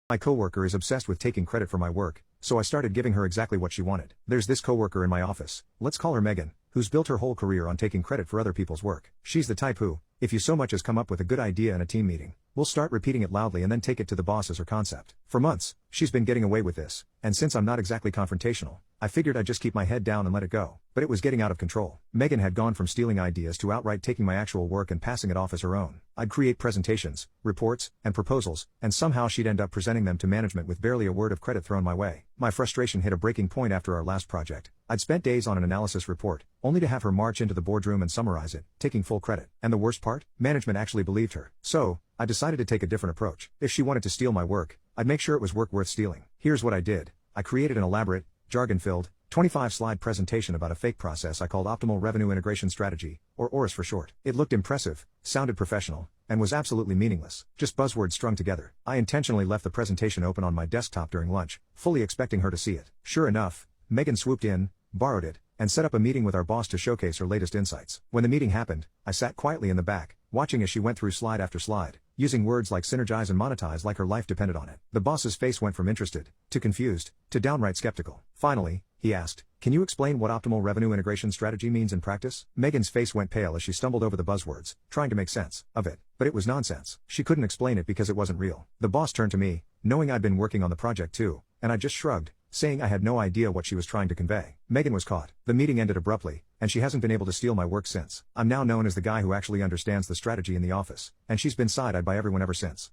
My coworker is obsessed with taking credit for my work, so I started giving her exactly what she wanted. There's this coworker in my office, let's call her Megan, who's built her whole career on taking credit for other people's work. She's the type who, if you so much as come up with a good idea in a team meeting, will start repeating it loudly and then take it to the boss as her concept. For months, she's been getting away with this, and since I'm not exactly confrontational, I figured I'd just keep my head down and let it go. But it was getting out of control. Megan had gone from stealing ideas to outright taking my actual work and passing it off as her own. I'd create presentations, reports, and proposals, and somehow she'd end up presenting them to management with barely a word of credit thrown my way. My frustration hit a breaking point after our last project. I'd spent days on an analysis report, only to have her march into the boardroom and summarize it, taking full credit. And the worst part? Management actually believed her. So, I decided to take a different approach. If she wanted to steal my work, I'd make sure it was work worth stealing. Here's what I did. I created an elaborate, jargon-filled, 25-slide presentation about a fake process I called Optimal Revenue Integration Strategy, or ORIS for short. It looked impressive, sounded professional, and was absolutely meaningless, just buzzwords strung together. I intentionally left the presentation open on my desktop during lunch, fully expecting her to see it. Sure enough, Megan swooped in, borrowed it, and set up a meeting with our boss to showcase her latest insights. When the meeting happened, I sat quietly in the back, watching as she went through slide after slide, using words like synergize and monetize like her life depended on it. The boss's face went from interested, to confused, to downright skeptical. Finally, he asked, "Can you explain what optimal revenue integration strategy means in practice?" Megan's face went pale as she stumbled over the buzzwords, trying to make sense of it, but it was nonsense. She couldn't explain it because it wasn't real. The boss turned to me, knowing I'd been working on the project too, and I just shrugged, saying I had no idea what she was trying to convey. Megan was caught. The meeting ended abruptly, and she hasn't been able to steal my work since. I'm now known as the guy who actually understands the strategy in the office, and she's been side-eyed by everyone ever since.